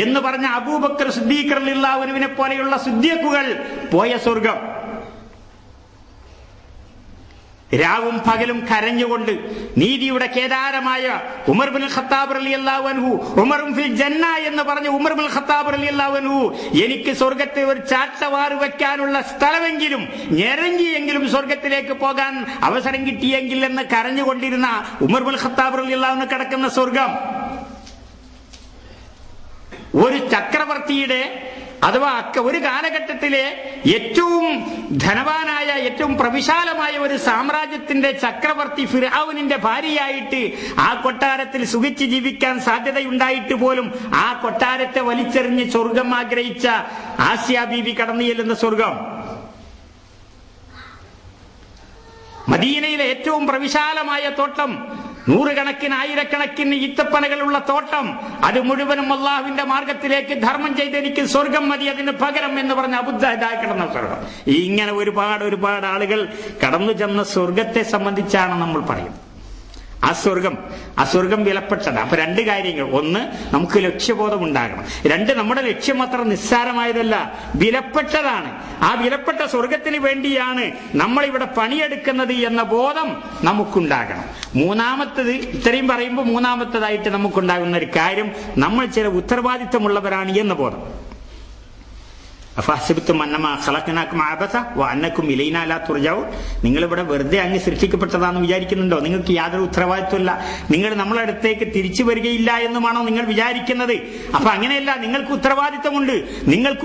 എന്ന് പറഞ്ഞ അബൂബക്കർ സിദ്ദീഖ് റളിയല്ലാഹു അൻഹുവിനെ പോലെയുള്ള സിദ്ദീഖുകൾ പോയ സ്വർഗം. രാവും പകലും കരഞ്ഞുകൊണ്ട് നീതിയുടെ കേദാരമായ ഉമർ ബിൻ ഖത്താബ് റളിയല്ലാഹു അൻഹു, ഉമറും ഫിൽ ജന്ന എന്ന് പറഞ്ഞ ഉമർ ബിൻ ഖത്താബ് റളിയല്ലാഹു അൻഹു, എനിക്ക് സ്വർഗത്തെ ഒരു ചാട്ടവാറ് വെക്കാനുള്ള സ്ഥലമെങ്കിലും ഞെരങ്ങിയെങ്കിലും സ്വർഗത്തിലേക്ക് പോകാൻ അവസരം കിട്ടിയെങ്കിൽ എന്ന് കരഞ്ഞുകൊണ്ടിരുന്ന ഉമർ ബിൻ ഖത്താബ് റളിയല്ലാഹു അൻഹു കിടക്കുന്ന സ്വർഗം ഒരു ചക്രവർത്തിയുടെ അഥവാ ഒരു കാലഘട്ടത്തിലെ ഏറ്റവും ധനവാനായ ഏറ്റവും പ്രവിശാലമായ ഒരു സാമ്രാജ്യത്തിന്റെ ചക്രവർത്തി ഫിർഔനിന്റെ ഭാര്യയായിട്ട് ആ കൊട്ടാരത്തിൽ സുഖിച്ച് ജീവിക്കാൻ സാധ്യതയുണ്ടായിട്ട് പോലും ആ കൊട്ടാരത്തെ വലിച്ചെറിഞ്ഞ് സ്വർഗം ആഗ്രഹിച്ച ആസിയ ബീവി കടന്നു ചെല്ലുന്ന സ്വർഗം, മദീനയിലെ ഏറ്റവും പ്രവിശാലമായ തോട്ടം, നൂറുകണക്കിന് ആയിരക്കണക്കിന് ഈത്തപ്പനകളുള്ള തോട്ടം, അത് മുഴുവനും അള്ളാഹുവിന്റെ മാർഗത്തിലേക്ക് ധർമ്മം ചെയ്ത് എനിക്ക് സ്വർഗം മതി, അതിന് പകരം എന്ന് പറഞ്ഞ അബുദ്ധായി കിടന്ന സ്വർഗം. ഇങ്ങനെ ഒരുപാട് ആളുകൾ കടന്നു ചെന്ന സ്വർഗത്തെ സംബന്ധിച്ചാണ് നമ്മൾ പറയുന്നത്. ആ സ്വർഗം വിലപ്പെട്ടതാണ്. അപ്പൊ രണ്ട് കാര്യങ്ങൾ: ഒന്ന്, നമുക്ക് ലക്ഷ്യബോധം ഉണ്ടാകണം; രണ്ട്, നമ്മുടെ ലക്ഷ്യം അത്ര നിസ്സാരമായതല്ല, വിലപ്പെട്ടതാണ്. ആ വിലപ്പെട്ട സ്വർഗത്തിന് വേണ്ടിയാണ് നമ്മൾ ഇവിടെ പണിയെടുക്കുന്നത് എന്ന ബോധം നമുക്കുണ്ടാകണം. മൂന്നാമത്തത്, ഇത്രയും പറയുമ്പോൾ മൂന്നാമത്തതായിട്ട് നമുക്കുണ്ടാകുന്ന ഒരു കാര്യം, നമ്മൾ ചില ഉത്തരവാദിത്തമുള്ളവരാണ് എന്ന ബോധം. നിങ്ങളിവിടെ വെറുതെ അങ്ങ് സൃഷ്ടിക്കപ്പെട്ടതാണെന്ന് വിചാരിക്കുന്നുണ്ടോ? നിങ്ങൾക്ക് യാതൊരു ഉത്തരവാദിത്വമില്ല, നിങ്ങൾ നമ്മളെ അടുത്തേക്ക് തിരിച്ചു വരികയില്ല എന്നുമാണോ നിങ്ങൾ വിചാരിക്കുന്നത്? അപ്പൊ അങ്ങനെയല്ല, നിങ്ങൾക്ക്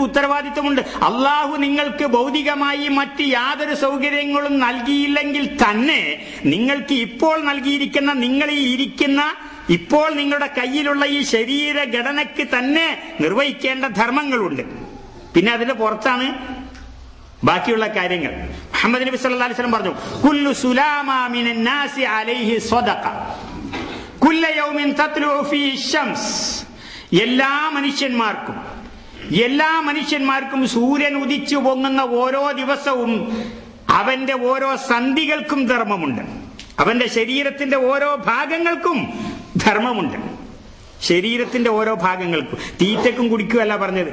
ഉത്തരവാദിത്വമുണ്ട്. അള്ളാഹു നിങ്ങൾക്ക് ഭൗതികമായി മറ്റ് യാതൊരു സൗകര്യങ്ങളും നൽകിയില്ലെങ്കിൽ തന്നെ നിങ്ങൾക്ക് ഇപ്പോൾ നൽകിയിരിക്കുന്ന, ഇപ്പോൾ നിങ്ങളുടെ കയ്യിലുള്ള ഈ ശരീരഘടനയ്ക്ക് തന്നെ നിർവഹിക്കേണ്ട ധർമ്മങ്ങളുണ്ട്. പിന്നെ അതിന്റെ പുറത്താണ് ബാക്കിയുള്ള കാര്യങ്ങൾ. മുഹമ്മദ് നബി സല്ലല്ലാഹു അലൈഹി വസല്ലം പറഞ്ഞു, കുല്ലു സുലാമാ മിനൻ നാസി അലൈഹി സ്വദഖ കുല്ല യൗമിൻ തത്ലുഉ ഫീഹി ശംസ്. എല്ലാ മനുഷ്യന്മാർക്കും സൂര്യൻ ഉദിച്ചു പൊങ്ങുന്ന ഓരോ ദിവസവും അവന്റെ ഓരോ സന്ധികൾക്കും ധർമ്മമുണ്ട്. അവന്റെ ശരീരത്തിന്റെ ഓരോ ഭാഗങ്ങൾക്കും ധർമ്മമുണ്ട്. ശരീരത്തിന്റെ ഓരോ ഭാഗങ്ങൾക്കും, തീറ്റക്കും കുടിക്കുകയല്ല പറഞ്ഞത്.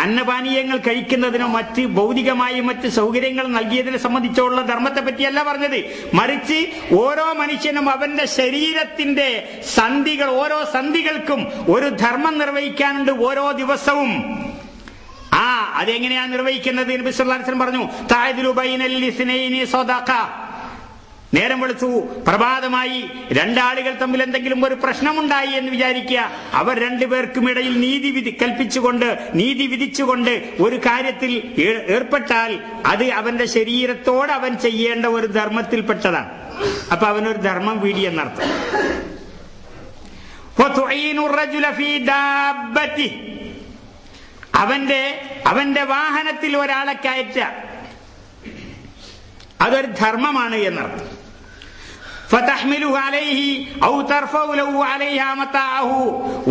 അന്നപാനീയങ്ങൾ കഴിക്കുന്നതിനോ മറ്റ് ഭൗതികമായി മറ്റ് സൗകര്യങ്ങൾ നൽകിയതിനെ സംബന്ധിച്ചുള്ള ധർമ്മത്തെ പറ്റിയല്ല പറഞ്ഞത്. മറിച്ച് ഓരോ മനുഷ്യനും അവന്റെ ശരീരത്തിന്റെ ഓരോ സന്ധികൾക്കും ഒരു ധർമ്മം നിർവഹിക്കാനുണ്ട് ഓരോ ദിവസവും. അതെങ്ങനെയാണ് നിർവഹിക്കുന്നത്? നബി സല്ലല്ലാഹു അലൈഹി വസല്ലം പറഞ്ഞു, തഅദിലു ബൈനൽ ഇസ്നൈനി സദഖ. നേരം വെളുത്തു, പ്രഭാതമായി, രണ്ടാളുകൾ തമ്മിൽ എന്തെങ്കിലും ഒരു പ്രശ്നമുണ്ടായി എന്ന് വിചാരിക്കുക. അവർ രണ്ടുപേർക്കും ഇടയിൽ നീതി വിധിച്ചുകൊണ്ട് ഒരു കാര്യത്തിൽ ഏർപ്പെട്ടാൽ അത് അവന്റെ ശരീരത്തോട് അവൻ ചെയ്യേണ്ട ഒരു ധർമ്മത്തിൽപ്പെട്ടതാണ്. അപ്പൊ അവനൊരു ധർമ്മം വീടി എന്നർത്ഥം. അവന്റെ വാഹനത്തിൽ ഒരാളെ കയറ്റ, അതൊരു ധർമ്മമാണ് എന്നർത്ഥം.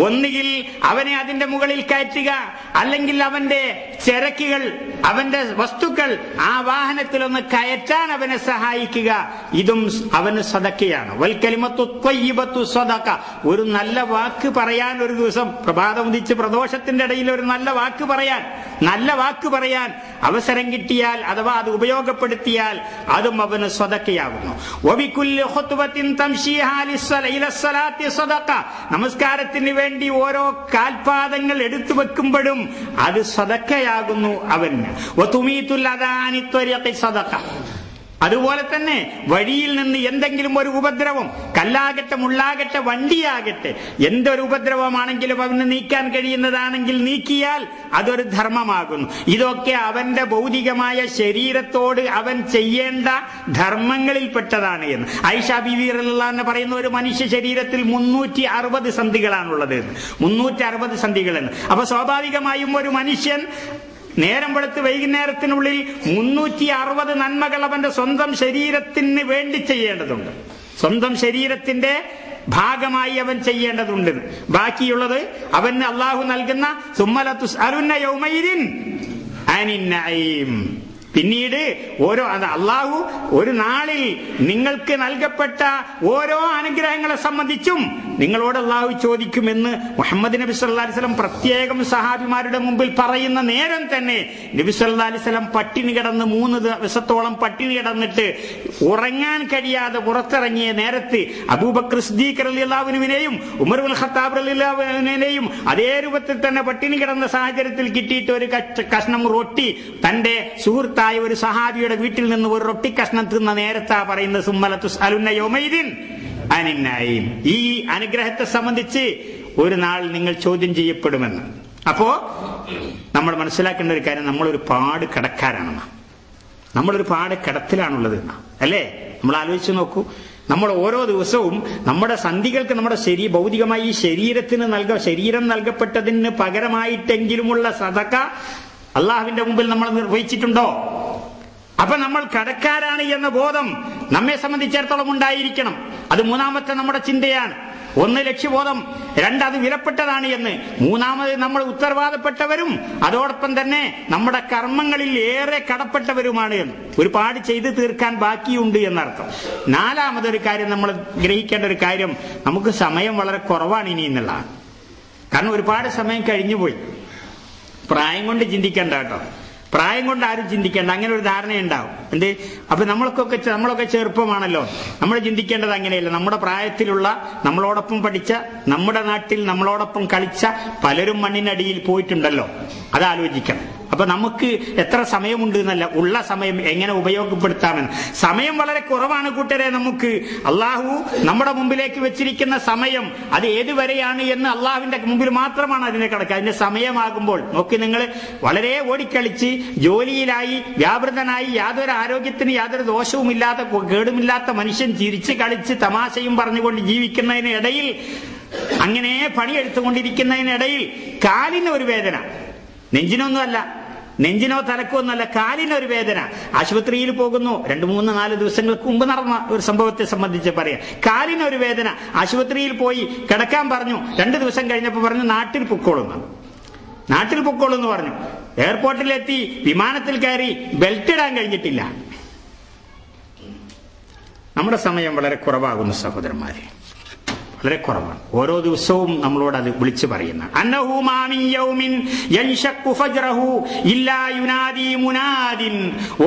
ഒന്നുകിൽ അവനെ അതിന്റെ മുകളിൽ കയറ്റുക, അല്ലെങ്കിൽ അവന്റെ ചരക്കുകൾ, അവന്റെ വസ്തുക്കൾ ആ വാഹനത്തിലൊന്ന് കയറ്റാൻ അവനെ സഹായിക്കുക. ഇതും അവന് സദഖയാണ്. വൽകലിമത്തു ത്വയ്യിബത്തു സദഖ. ഒരു നല്ല വാക്ക് പറയാൻ, ഒരു ദിവസം പ്രഭാതം ഉദിച്ച് പ്രദോഷത്തിന്റെ ഇടയിൽ ഒരു നല്ല വാക്ക് പറയാൻ അവസരം കിട്ടിയാൽ, അഥവാ അത് ഉപയോഗപ്പെടുത്തിയാൽ, അതും അവന് സദഖയാകുന്നു. നമസ്കാരത്തിന് വേണ്ടി ഓരോ കാൽപാദങ്ങൾ എടുത്തു വെക്കുമ്പോഴും അത് സദഖയാകുന്നു അവന്. അതുപോലെ തന്നെ വഴിയിൽ നിന്ന് എന്തെങ്കിലും ഒരു ഉപദ്രവം, കല്ലാകട്ടെ, മുള്ളാകട്ടെ, വണ്ടിയാകട്ടെ, എന്തൊരു ഉപദ്രവമാണെങ്കിലും അവന് നീക്കാൻ കഴിയുന്നതാണെങ്കിൽ നീക്കിയാൽ അതൊരു ധർമ്മമാകുന്നു. ഇതൊക്കെ അവന്റെ ഭൗതികമായ ശരീരത്തോട് അവൻ ചെയ്യേണ്ട ധർമ്മങ്ങളിൽപ്പെട്ടതാണ് എന്ന് ആയിഷ ബീവി റളിയല്ലാഹു അൻഹ പറയുന്ന, ഒരു മനുഷ്യ ശരീരത്തിൽ 360 സന്ധികളാണുള്ളത്, 360 സന്ധികളെന്ന്. അപ്പൊ സ്വാഭാവികമായും ഒരു മനുഷ്യൻ നേരം വെളുത്ത് വൈകുന്നേരത്തിനുള്ളിൽ 360 നന്മകൾ അവന്റെ സ്വന്തം ശരീരത്തിന് വേണ്ടി ചെയ്യേണ്ടതുണ്ട്, സ്വന്തം ശരീരത്തിന്റെ ഭാഗമായി അവൻ ചെയ്യേണ്ടതുണ്ട്. ബാക്കിയുള്ളത് അവന് അള്ളാഹു നൽകുന്ന സുമ്മല തുസ്അലുന്ന യൗമഇദിൻ അനിൻ നഈം. പിന്നീട് അള്ളാഹു ഒരു നാളിൽ നിങ്ങൾക്ക് നൽകപ്പെട്ട ഓരോ അനുഗ്രഹങ്ങളെ സംബന്ധിച്ചും നിങ്ങളോട് അള്ളാഹു ചോദിക്കുമെന്ന് മുഹമ്മദ് നബി സല്ലല്ലാഹു അലൈഹി വസല്ലം പ്രത്യേകം സഹാബിമാരുടെ മുമ്പിൽ പറയുന്ന നേരം തന്നെ നബി സല്ലല്ലാഹു അലൈഹി വസല്ലം പട്ടിണി കിടന്ന് 3 ദിവസത്തോളം പട്ടിണി കിടന്നിട്ട് ഉറങ്ങാൻ കഴിയാതെ പുറത്തിറങ്ങിയ നേരത്ത് അബൂബക്കർ സിദ്ദീഖ് റളിയല്ലാഹു അൻഹുവിനെയും ഉമർ ഇബ്നുൽ ഖത്താബ് റളിയല്ലാഹു അൻഹുവിനെയും അതേ രൂപത്തിൽ തന്നെ പട്ടിണി കിടന്ന സാഹചര്യത്തിൽ കിട്ടിയിട്ട് ഒരു കഷ്ണം റൊട്ടി തന്റെ സുഹൃത്തായ ഒരു സഹാബിയുടെ വീട്ടിൽ നിന്ന് ഒരു റൊട്ടി കഷ്ണം തിന്ന നേരത്താ പറയുന്നത് സുമ്മലത്തുസ് അലുന്ന യൗമൈദിൻ അനിൻ നഈം. ഈ അനുഗ്രഹത്തെ സംബന്ധിച്ച് ഒരു നാൾ നിങ്ങൾ ചോദ്യം ചെയ്യപ്പെടുമെന്ന്. അപ്പോ നമ്മൾ മനസ്സിലാക്കേണ്ട ഒരു കാര്യം, നമ്മളൊരു പാട് കടക്കാരാണെന്ന, നമ്മളൊരു പാട് കടത്തിലാണുള്ളത് എന്നാ അല്ലേ? നമ്മൾ ആലോചിച്ച് നോക്കൂ. നമ്മൾ ഓരോ ദിവസവും നമ്മുടെ സന്ധികൾക്ക് നമ്മുടെ ഭൗതികമായി ഈ ശരീരം നൽകപ്പെട്ടതിന് പകരമായിട്ടെങ്കിലുമുള്ള സദഖ അള്ളാഹുവിന്റെ മുമ്പിൽ നമ്മൾ നിർവഹിച്ചിട്ടുണ്ടോ? അപ്പൊ നമ്മൾ കടക്കാരാണ് എന്ന ബോധം നമ്മെ സംബന്ധിച്ചിടത്തോളം ഉണ്ടായിരിക്കണം. അത് മൂന്നാമത്തെ നമ്മുടെ ചിന്തയാണ്. 1 ലക്ഷ്യബോധം, 2 അത് വിലപ്പെട്ടതാണ് എന്ന്, 3 നമ്മൾ ഉത്തരവാദപ്പെട്ടവരും അതോടൊപ്പം തന്നെ നമ്മുടെ കർമ്മങ്ങളിൽ ഏറെ കടപ്പെട്ടവരുമാണ് എന്ന്. ഒരുപാട് ചെയ്തു തീർക്കാൻ ബാക്കിയുണ്ട് എന്നർത്ഥം. 4 കാര്യം നമ്മൾ ഗ്രഹിക്കേണ്ട ഒരു കാര്യം, നമുക്ക് സമയം വളരെ കുറവാണ് ഇനി എന്നുള്ളതാണ്. കാരണം ഒരുപാട് സമയം കഴിഞ്ഞുപോയി. പ്രായം കൊണ്ട് ചിന്തിക്കേണ്ട കേട്ടോ, പ്രായം കൊണ്ട് ആരും ചിന്തിക്കേണ്ട, അങ്ങനെ ഒരു ധാരണയുണ്ടാവും. എന്ത്? അപ്പൊ നമ്മളൊക്കെ ചെറുപ്പമാണല്ലോ, നമ്മൾ ചിന്തിക്കേണ്ടത് അങ്ങനെയല്ല. നമ്മുടെ പ്രായത്തിലുള്ള, നമ്മളോടൊപ്പം പഠിച്ച, നമ്മുടെ നാട്ടിൽ നമ്മളോടൊപ്പം കളിച്ച പലരും മണ്ണിനടിയിൽ പോയിട്ടുണ്ടല്ലോ, അതാലോചിക്കണം. അപ്പൊ നമുക്ക് എത്ര സമയമുണ്ട് എന്നല്ല, ഉള്ള സമയം എങ്ങനെ ഉപയോഗപ്പെടുത്താമെന്ന്. സമയം വളരെ കുറവാണ് കൂട്ടരെ. നമുക്ക് അള്ളാഹു നമ്മുടെ മുമ്പിലേക്ക് വെച്ചിരിക്കുന്ന സമയം അത് ഏതുവരെയാണ് എന്ന് അള്ളാഹുവിന്റെ മുമ്പിൽ മാത്രമാണ് അതിനെ കണക്ക്. അതിന്റെ സമയമാകുമ്പോൾ നോക്കി, നിങ്ങൾ വളരെ ഓടിക്കളിച്ച് ജോലിയിലായി വ്യാപൃതനായി യാതൊരു ആരോഗ്യത്തിന് യാതൊരു ദോഷവുമില്ലാത്ത കേടുമില്ലാത്ത മനുഷ്യൻ ചിരിച്ച് കളിച്ച് തമാശയും പറഞ്ഞുകൊണ്ട് ജീവിക്കുന്നതിനിടയിൽ, അങ്ങനെ പണിയെടുത്തുകൊണ്ടിരിക്കുന്നതിനിടയിൽ കാലിന് ഒരു വേദന, നെഞ്ചിനൊന്നുമല്ല, നെഞ്ചിനോ തലക്കോ ഒന്നല്ല, കാലിനൊരു വേദന. ആശുപത്രിയിൽ പോകുന്നു. 2, 3, 4 ദിവസങ്ങൾക്ക് മുമ്പ് നടന്ന ഒരു സംഭവത്തെ സംബന്ധിച്ച് പറയാം. കാലിനൊരു വേദന, ആശുപത്രിയിൽ പോയി കിടക്കാൻ പറഞ്ഞു. 2 ദിവസം കഴിഞ്ഞപ്പോൾ പറഞ്ഞു നാട്ടിൽ പൊക്കോളൂന്ന് പറഞ്ഞു. എയർപോർട്ടിലെത്തി, വിമാനത്തിൽ കയറി, ബെൽറ്റ് ഇടാൻ കഴിഞ്ഞിട്ടില്ല. നമ്മുടെ സമയം വളരെ കുറവാകുന്നു സഹോദരന്മാരെ, വളരെ കുറവാണ്. ഓരോ ദിവസവും നമ്മളോട് അത് വിളിച്ചു പറയുന്ന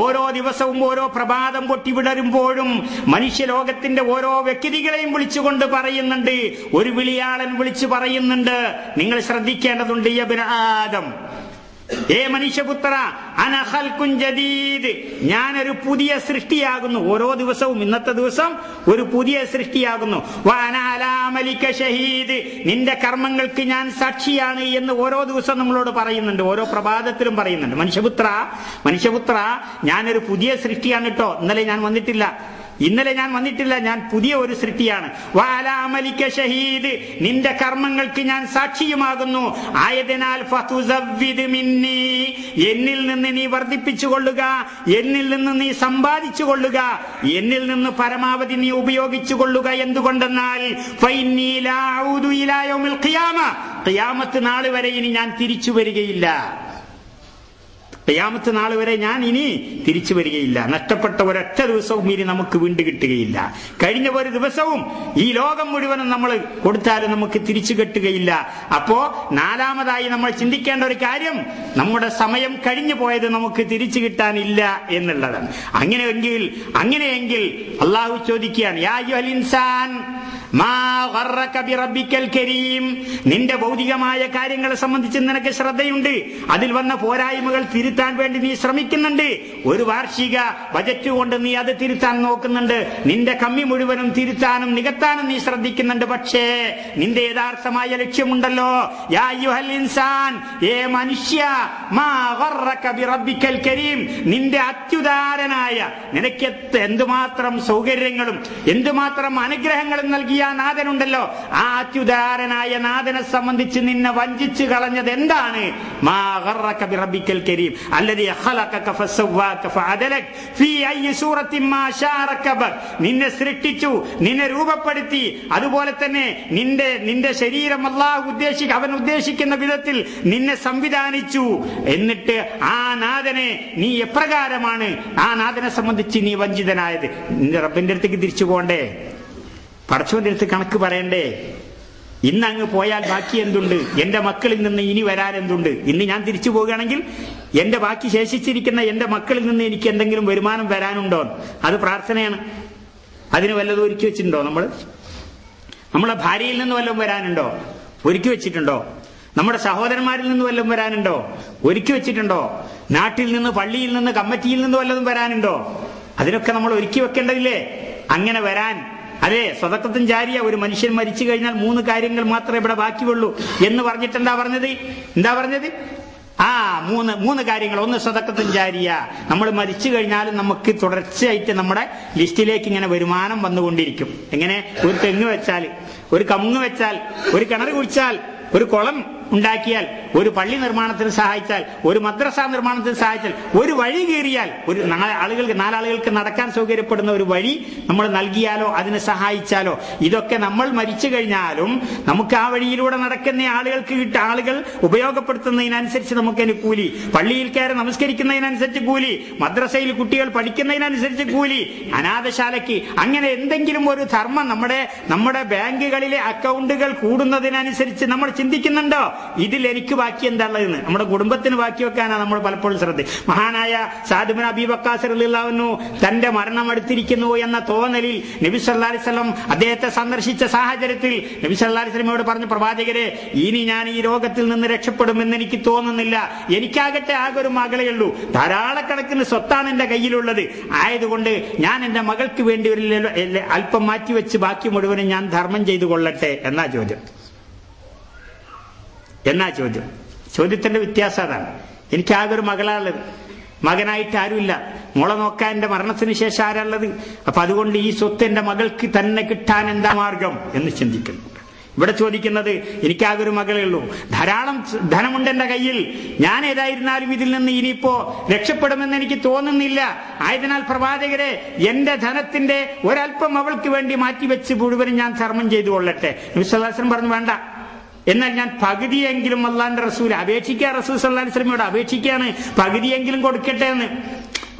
ഓരോ ദിവസവും ഓരോ പ്രഭാതം പൊട്ടിവിടരുമ്പോഴും മനുഷ്യലോകത്തിന്റെ ഓരോ വ്യക്തികളെയും വിളിച്ചുകൊണ്ട് പറയുന്നുണ്ട്. ഒരു വിളിയാളൻ വിളിച്ചു പറയുന്നുണ്ട്, നിങ്ങൾ ശ്രദ്ധിക്കേണ്ടതുണ്ട്. യബ്ന ആദം, ഏ മനുഷ്യപുത്ര, അന ഖൽഖുൻ ജദീദ്, ഞാനൊരു പുതിയ സൃഷ്ടിയാകുന്നു. ഓരോ ദിവസവും, ഇന്നത്തെ ദിവസം ഒരു പുതിയ സൃഷ്ടിയാകുന്നു. വഅന അലാ മലിക ഷഹീദ്, നിന്റെ കർമ്മങ്ങൾക്ക് ഞാൻ സാക്ഷിയാണ് എന്ന് ഓരോ ദിവസം നമ്മളോട് പറയുന്നുണ്ട്, ഓരോ പ്രഭാതത്തിലും പറയുന്നുണ്ട്. മനുഷ്യപുത്ര, ഞാനൊരു പുതിയ സൃഷ്ടിയാണ് കേട്ടോ. ഇന്നലെ ഞാൻ വന്നിട്ടില്ല, ഞാൻ പുതിയ ഒരു സൃഷ്ടിയാണ്. വഅലാ മലിക ഷഹീദ്, നിന്റെ കർമ്മങ്ങൾക്ക് ഞാൻ സാക്ഷിയുമാകുന്നു. ആയതിനാൽ ഫതുസവ്വിദ് മിന്നി, എന്നിൽ നിന്ന് നീ വർദ്ധിപ്പിച്ചുകൊള്ളുക, എന്നിൽ നിന്ന് നീ സമ്പാദിച്ചു കൊള്ളുക, എന്നിൽ നിന്ന് പരമാവധി നീ ഉപയോഗിച്ചു കൊള്ളുക. എന്തുകൊണ്ടെന്നാൽ ഫഇന്നി ലാ അഊദു ഇലാ യൗമിൽ ഖിയാമ, ഖിയാമത്ത് നാൾ വരെ ഇനി ഞാൻ തിരിച്ചു വരികയില്ല. ഖിയാമത്ത് നാൾ വരെ ഞാൻ ഇനി തിരിച്ചു വരികയില്ല. നഷ്ടപ്പെട്ട ഒരൊറ്റ ദിവസവും ഇനി നമുക്ക് വീണ്ടും കിട്ടുകയില്ല. കഴിഞ്ഞ ഒരു ദിവസവും ഈ ലോകം മുഴുവനും നമ്മൾ കൊടുത്താലും നമുക്ക് തിരിച്ചു കിട്ടുകയില്ല. അപ്പോ 4മതായി നമ്മൾ ചിന്തിക്കേണ്ട ഒരു കാര്യം, നമ്മുടെ സമയം കഴിഞ്ഞു പോയത് നമുക്ക് തിരിച്ചു കിട്ടാനില്ല എന്നുള്ളതാണ്. അങ്ങനെയെങ്കിൽ അള്ളാഹു ചോദിക്കുകയാണ്, യാ അയ്യുഹൽ ഇൻസാൻ മാ ഗറക ബിറബ്ബിക്കൽ കരീം, നിന്റെ ഭൗതികമായ കാര്യങ്ങളെ സംബന്ധിച്ച് നിനക്ക് ശ്രദ്ധയുണ്ട്, അതിൽ വന്ന പോരായ്മകൾ തിരുത്താൻ വേണ്ടി നീ ശ്രമിക്കുന്നുണ്ട്. ഒരു വാർഷിക ബജറ്റ് കൊണ്ട് നീ അത് തിരുത്താൻ നോക്കുന്നുണ്ട്. നിന്റെ കമ്മി മുഴുവനും തിരുത്താനും നികത്താനും നീ ശ്രദ്ധിക്കുന്നുണ്ട്. പക്ഷേ നിന്റെ യഥാർത്ഥമായ ലക്ഷ്യമുണ്ടല്ലോ. യാ അയ്യുഹൽ ഇൻസാൻ, ഏ മനുഷ്യ, മാ ഗറക ബിറബ്ബിക്കൽ കരീം, നിന്റെ അത്യുദാരനായ, നിനക്ക് എന്തുമാത്രം സൗകര്യങ്ങളും എന്തുമാത്രം അനുഗ്രഹങ്ങളും നൽകിയ നാഥനുണ്ടല്ലോ, ആ അത്യുദാരനായ നാഥനെ സംബന്ധിച്ച് നിന്നെ വഞ്ചിച്ചു കളഞ്ഞത് എന്താണ്? മാ ഗറക ബിറബ്ബിക്കൽ കരീം അല്ലദീ ഖലഖക ഫസവ്വാക ഫഅദലക ഫീ അയ്യി സൂറത്തിൻ മാ ശാഅ റകബക, നിന്നെ സൃഷ്ടിച്ചു, നിന്നെ രൂപപ്പെടുത്തി, അതുപോലെ തന്നെ നിന്റെ ശരീരം അവൻ ഉദ്ദേശിക്കുന്ന വിധത്തിൽ നിന്നെ സംവിധാനിച്ചു. എന്നിട്ട് ആ നാഥനെ നീ എപ്രകാരമാണ് ആ നാഥനെ സംബന്ധിച്ച് നീ വഞ്ചിതനായത്? നിന്റെ റബ്ബിന്റെ അടുത്തേക്ക് തിരിച്ചു പോകണ്ടേ? പടച്ചവന്റെ അടുത്ത് കണക്ക് പറയണ്ടേ? ഇന്ന് അങ്ങ് പോയാൽ ബാക്കി എന്തുണ്ട്? എന്റെ മക്കളിൽ നിന്ന് ഇനി വരാൻ എന്തുണ്ട്? ഇന്ന് ഞാൻ തിരിച്ചു പോവുകയാണെങ്കിൽ എന്റെ ബാക്കി ശേഷിച്ചിരിക്കുന്ന എന്റെ മക്കളിൽ നിന്ന് എനിക്ക് എന്തെങ്കിലും വരുമാനം വരാനുണ്ടോ? അത് പ്രാർത്ഥനയാണ്. അതിന് വല്ലതും ഒരുക്കി വെച്ചിട്ടുണ്ടോ? നമ്മളെ ഭാര്യയിൽ നിന്ന് വല്ലതും വരാനുണ്ടോ? ഒരുക്കി വെച്ചിട്ടുണ്ടോ? നമ്മുടെ സഹോദരന്മാരിൽ നിന്ന് വല്ലതും വരാനുണ്ടോ? ഒരുക്കി വെച്ചിട്ടുണ്ടോ? നാട്ടിൽ നിന്ന്, പള്ളിയിൽ നിന്ന്, കമ്മിറ്റിയിൽ നിന്ന് വല്ലതും വരാനുണ്ടോ? അതിനൊക്കെ നമ്മൾ ഒരുക്കി വെക്കേണ്ടതില്ലേ? അങ്ങനെ വരാൻ, അതെ, സദഖത്തുൻ ജാരിയ, ഒരു മനുഷ്യൻ മരിച്ചു കഴിഞ്ഞാൽ 3 കാര്യങ്ങൾ മാത്രമേ ഇവിടെ ബാക്കിയുള്ളൂ എന്ന് പറഞ്ഞിട്ട് എന്താ പറഞ്ഞത്? മൂന്ന് കാര്യങ്ങൾ. ഒന്ന് സദഖത്തുൻ ജാരിയ, നമ്മൾ മരിച്ചു കഴിഞ്ഞാലും നമുക്ക് തുടർച്ചയായിട്ട് നമ്മുടെ ലിസ്റ്റിലേക്ക് ഇങ്ങനെ വരുമാനം വന്നുകൊണ്ടിരിക്കും. എങ്ങനെ? ഒരു തെങ്ങ് വെച്ചാൽ, ഒരു കമുങ്ങ് വെച്ചാൽ, ഒരു കിണർ കുഴിച്ചാൽ, ഒരു കുളം ഉണ്ടാക്കിയാൽ, ഒരു പള്ളി നിർമ്മാണത്തിന് സഹായിച്ചാൽ, ഒരു മദ്രസ നിർമ്മാണത്തിന് സഹായിച്ചാൽ, ഒരു വഴി കീറിയാൽ, ഒരു 4 ആളുകൾക്ക് നടക്കാൻ സൗകര്യപ്പെടുന്ന ഒരു വഴി നമ്മൾ നൽകിയാലോ അതിനെ സഹായിച്ചാലോ, ഇതൊക്കെ നമ്മൾ മരിച്ചു കഴിഞ്ഞാലും നമുക്ക് ആ വഴിയിലൂടെ നടക്കുന്ന ആളുകൾ ഉപയോഗപ്പെടുത്തുന്നതിനനുസരിച്ച് നമുക്കതിന് കൂലി, പള്ളിയിൽ കയറി നമസ്കരിക്കുന്നതിനനുസരിച്ച് കൂലി, മദ്രസയിൽ കുട്ടികൾ പഠിക്കുന്നതിനനുസരിച്ച് കൂലി, അനാഥശാലയ്ക്ക്, അങ്ങനെ എന്തെങ്കിലും ഒരു ധർമ്മം നമ്മുടെ ബാങ്കുകളിലെ അക്കൗണ്ടുകൾ കൂടുന്നതിനനുസരിച്ച് നമ്മൾ ചിന്തിക്കുന്നുണ്ടോ? ഇതിൽ എനിക്ക് ബാക്കി എന്താണെന്ന്? നമ്മുടെ കുടുംബത്തിന് ബാക്കി വെക്കാനാണ് നമ്മൾ പലപ്പോഴും ശ്രദ്ധ. മഹാനായ സഅദ് ഇബ്നു അബീ വഖാസ് റളിയല്ലാഹു അൻഹു തന്റെ മരണം അടുത്തിരിക്കുന്നു എന്ന തോന്നലിൽ നബി സല്ലല്ലാഹു അലൈഹി വസല്ലം അദ്ദേഹത്തെ സന്ദർശിച്ച സാഹചര്യത്തിൽ നബി സല്ലല്ലാഹു അലൈഹി വസല്ലമയോട് പറഞ്ഞു, പ്രവാചകരെ, ഇനി ഞാൻ ഈ രോഗത്തിൽ നിന്ന് രക്ഷപ്പെടുമെന്ന് എനിക്ക് തോന്നുന്നില്ല. എനിക്കാകട്ടെ ആകെ ഒരു മകളേ ഉള്ളൂ, ധാരാളക്കണക്കിന് സ്വത്താണ് എന്റെ കയ്യിലുള്ളത്. ആയതുകൊണ്ട് ഞാൻ എന്റെ മകൾക്ക് വേണ്ടി ഒരു അല്പം മാറ്റിവെച്ച് ബാക്കി മുഴുവനും ഞാൻ ധർമ്മം ചെയ്തു കൊള്ളട്ടെ എന്നാ ചോദ്യം. ചോദ്യത്തിന്റെ വ്യത്യാസം അതാണ്. എനിക്കാകെ ഒരു മകളാണുള്ളത്, മകനായിട്ട് ആരുമില്ല, മോളെ നോക്കാൻ എന്റെ മരണത്തിന് ശേഷം ആരാളുള്ളത്? അപ്പൊ അതുകൊണ്ട് ഈ സ്വത്ത് എന്റെ മകൾക്ക് തന്നെ കിട്ടാൻ എന്താ മാർഗം എന്ന് ചിന്തിക്കുന്നു. ഇവിടെ ചോദിക്കുന്നത്, എനിക്കാകെ ഒരു മകളേ ഉള്ളൂ, ധാരാളം ധനമുണ്ട് എന്റെ കയ്യിൽ, ഞാൻ ഏതായിരുന്നാലും ഇതിൽ നിന്ന് ഇനിയിപ്പോ രക്ഷപ്പെടുമെന്ന് എനിക്ക് തോന്നുന്നില്ല. ആയതിനാൽ പ്രവാചകരെ, എന്റെ ധനത്തിന്റെ ഒരല്പം അവൾക്ക് വേണ്ടി മാറ്റിവെച്ച് മുഴുവനും ഞാൻ ധർമ്മം ചെയ്തു കൊള്ളട്ടെ. നബി സല്ലല്ലാഹു അലൈഹി വസല്ലം പറഞ്ഞു, വേണ്ട, എന്നാൽ ഞാൻ പകുതിയെങ്കിലും അള്ളാന്റെ റസൂൽ അപേക്ഷിക്കുക, റസൂൽ സല്ലല്ലാഹു അലൈഹി വസല്ലമയോട് അപേക്ഷിക്കുകയാണ്, പകുതിയെങ്കിലും കൊടുക്കട്ടെ എന്ന്.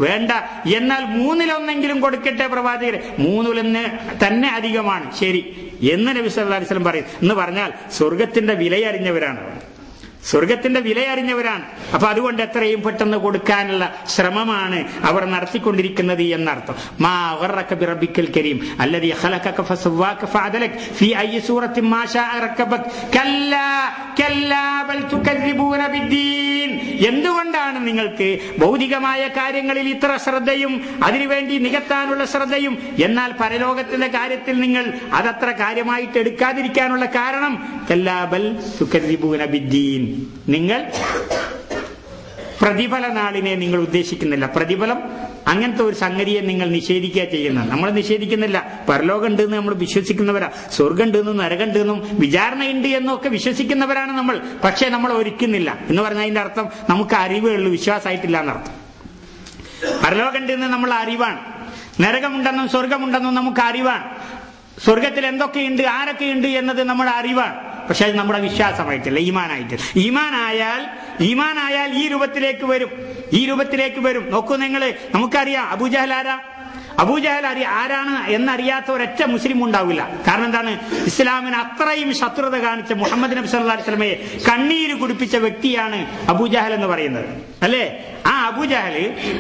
വേണ്ട, എന്നാൽ 1/3 കൊടുക്കട്ടെ പ്രവാചകരെ, 3 തന്നെ അധികമാണ്, ശരി എന്ന് നബി സല്ലല്ലാഹു അലൈഹി വസല്ലം പറയും. എന്ന് പറഞ്ഞാൽ സ്വർഗത്തിന്റെ വിലയറിഞ്ഞവരാണ്. അപ്പൊ അതുകൊണ്ട് എത്രയും പെട്ടെന്ന് കൊടുക്കാനുള്ള ശ്രമമാണ് അവർ നടത്തിക്കൊണ്ടിരിക്കുന്നത് എന്നർത്ഥം. മാ ഗറക ബിറബ്ബിക്കൽ കരീം അല്ലദീ ഖലഖക ഫസവ്വാക ഫഅദലക ഫീ അയ്യി സൂറത്തിൻ മാ ശാഅ റക്കബക കല്ലാ ബൽ തുകദ്ദിബൂന ബിദ്ദീൻ. എന്തുകൊണ്ടാണ് നിങ്ങൾക്ക് ഭൗതികമായ കാര്യങ്ങളിൽ ഇത്ര ശ്രദ്ധയും അതിനുവേണ്ടി നികത്താനുള്ള ശ്രദ്ധയും, എന്നാൽ പരലോകത്തിന്റെ കാര്യത്തിൽ നിങ്ങൾ അതത്ര കാര്യമായിട്ട് എടുക്കാതിരിക്കാനുള്ള കാരണം? കല്ലാ ബൽ തുകദ്ദിബൂന ബിദ്ദീൻ, നിങ്ങൾ പ്രതിഫല നാളിനെ നിങ്ങൾ ഉദ്ദേശിക്കുന്നില്ല. പ്രതിഫലം അങ്ങനത്തെ ഒരു സംഗതിയെ നിങ്ങൾ നിഷേധിക്കുക ചെയ്യുന്നത്. നമ്മൾ നിഷേധിക്കുന്നില്ല. പരലോകം ഉണ്ട് എന്ന് നമ്മൾ വിശ്വസിക്കുന്നവരാ, സ്വർഗം ഉണ്ട് എന്നും നരകം ഉണ്ട് എന്നും വിചാരണയുണ്ട് എന്നൊക്കെ വിശ്വസിക്കുന്നവരാണ് നമ്മൾ. പക്ഷെ നമ്മൾ ഒരുക്കുന്നില്ല എന്ന് പറഞ്ഞാൽ അതിന്റെ അർത്ഥം നമുക്ക് അറിവേ ഉള്ളൂ, വിശ്വാസമായിട്ടില്ല എന്നർത്ഥം. പരലോകം ഉണ്ട് എന്ന് നമ്മൾ അറിവാണ്, നരകമുണ്ടെന്നും സ്വർഗമുണ്ടെന്നും നമുക്ക് അറിവാണ്, സ്വർഗത്തിൽ എന്തൊക്കെയുണ്ട് ആരൊക്കെയുണ്ട് എന്നത് നമ്മുടെ അറിവാണ്. പക്ഷെ അത് നമ്മുടെ വിശ്വാസമായിട്ടില്ല, ഈമാനായിട്ടില്ല. ഈമാനായാൽ ഈ രൂപത്തിലേക്ക് വരും. നോക്കൂ നിങ്ങൾ, നമുക്കറിയാം അബൂജഹൽ ആരാ? അബൂജഹൽ ആരാണ് എന്നറിയാത്ത ഒരൊറ്റ മുസ്ലിം ഉണ്ടാവില്ല. കാരണം എന്താണ്? ഇസ്ലാമിന് അത്രയും ശത്രുത കാണിച്ച മുഹമ്മദ് നബി സല്ലല്ലാഹു അലൈഹി വസല്ലമയെ കണ്ണീര് കുടിപ്പിച്ച വ്യക്തിയാണ് അബൂജഹൽ എന്ന് പറയുന്നത്, അല്ലേ? ആ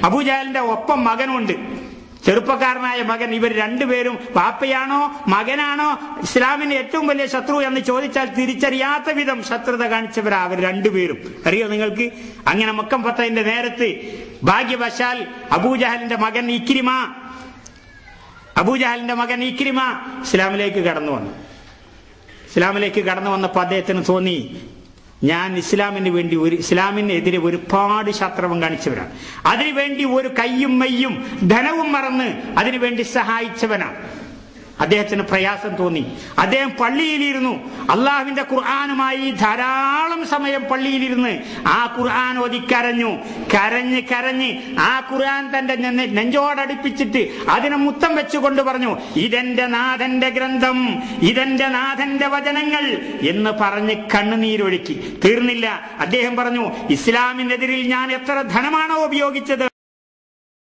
അബൂജഹലിന്റെ ഒപ്പം മകനുണ്ട്, ചെറുപ്പക്കാരനായ മകൻ. ഇവർ രണ്ടുപേരും വാപ്പയാണോ മകനാണോ ഇസ്ലാമിന്റെ ഏറ്റവും വലിയ ശത്രു എന്ന് ചോദിച്ചാൽ തിരിച്ചറിയാത്ത വിധം ശത്രുത കാണിച്ചവരാ അവർ രണ്ടുപേരും. അറിയോ നിങ്ങൾക്ക്? അങ്ങനെ മക്കം ഫത്തഹിന്റെ നേരത്ത് ഭാഗ്യവശാൽ അബൂജഹലിന്റെ മകൻ ഇക്രിമ ഇസ്ലാമിലേക്ക് കടന്നു വന്നപ്പോൾ അദ്ദേഹത്തിന് തോന്നി, ഞാൻ ഇസ്ലാമിനെതിരെ ഒരുപാട് ശത്രുവം കാണിച്ചവരാണ്, അതിനുവേണ്ടി ഒരു കയ്യും മെയ്യും ധനവും മറന്ന് അതിനുവേണ്ടി സഹായിച്ചവനാണ്. അദ്ദേഹത്തിന് പ്രയാസം തോന്നി. അദ്ദേഹം പള്ളിയിലിരുന്നു, അള്ളാഹുവിന്റെ ഖുർആനുമായി ധാരാളം സമയം പള്ളിയിലിരുന്ന് ആ ഖുർആൻ ഓതി കരഞ്ഞ് ആ ഖുർആൻ തന്റെ നെഞ്ചോടടുപ്പിച്ചിട്ട് അതിനെ മുത്തം വെച്ചുകൊണ്ട് പറഞ്ഞു, ഇതെന്റെ നാഥന്റെ ഗ്രന്ഥം, ഇതെന്റെ നാഥന്റെ വചനങ്ങൾ എന്ന് പറഞ്ഞ് കണ്ണുനീരൊഴുക്കി. തീർന്നില്ല, അദ്ദേഹം പറഞ്ഞു, ഇസ്ലാമിനെതിരിൽ ഞാൻ എത്ര ധനമാണോ ഉപയോഗിച്ചത്